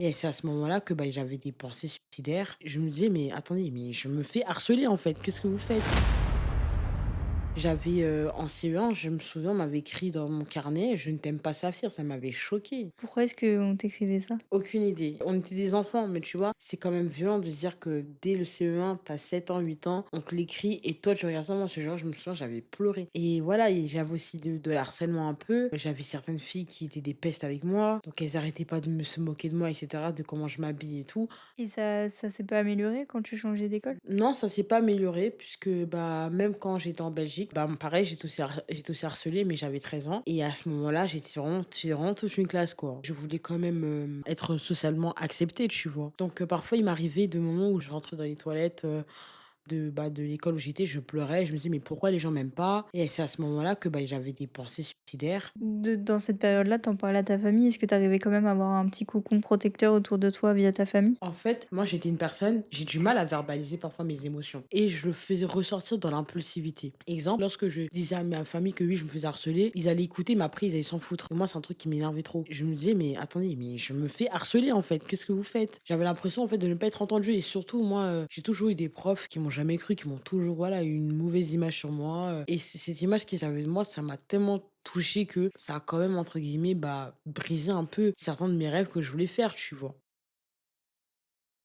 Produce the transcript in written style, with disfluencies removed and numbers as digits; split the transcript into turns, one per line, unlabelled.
Et c'est à ce moment-là que, bah, j'avais des pensées suicidaires. Je me disais: «Mais attendez, mais je me fais harceler, en fait, qu'est-ce que vous faites?» J'avais, en CE1, je me souviens, on m'avait écrit dans mon carnet: «Je ne t'aime pas Saphir», ça m'avait choquée.
Pourquoi est-ce qu'on t'écrivait ça?
Aucune idée. On était des enfants, mais tu vois, c'est quand même violent de se dire que dès le CE1, tu as 7 ans, 8 ans, on te l'écrit et toi tu regardes ça. Moi, ce jour, je me souviens, j'avais pleuré. Et voilà, et j'avais aussi de l'harcèlement un peu. J'avais certaines filles qui étaient des pestes avec moi, donc elles arrêtaient pas de me se moquer de moi, et cetera, de comment je m'habille et tout.
Et ça s'est pas amélioré quand tu changeais d'école?
Non, ça s'est pas amélioré puisque, bah, même quand j'étais en Belgique, bah, pareil, j'étais aussi harcelée, mais j'avais 13 ans et à ce moment-là, j'étais vraiment toute une classe, quoi. Je voulais quand même, être socialement acceptée, tu vois? Donc parfois, il m'arrivait de moments où je rentrais dans les toilettes, de l'école où j'étais, je pleurais, je me disais: «Mais pourquoi les gens m'aiment pas?» Et c'est à ce moment-là que, bah, j'avais des pensées suicidaires.
Dans cette période-là, t'en parlais à ta famille? Est-ce que tu arrivais quand même à avoir un petit cocon protecteur autour de toi via ta famille?
En fait, moi, j'étais une personne, j'ai du mal à verbaliser parfois mes émotions et je le faisais ressortir dans l'impulsivité. Exemple, lorsque je disais à ma famille que oui, je me faisais harceler, ils allaient écouter, mais après, ils allaient s'en foutre. Et moi, c'est un truc qui m'énervait trop. Je me disais, mais attendez, mais je me fais harceler en fait. Qu'est-ce que vous faites? J'avais l'impression en fait de ne pas être entendue et surtout, moi, j'ai toujours eu des profs qui m'ont jamais cru, qui m'ont toujours, voilà, eu une mauvaise image sur moi. Et cette image qu'ils avaient de moi, ça m'a tellement touché que ça a quand même, entre guillemets, bah, brisé un peu certains de mes rêves que je voulais faire, tu vois.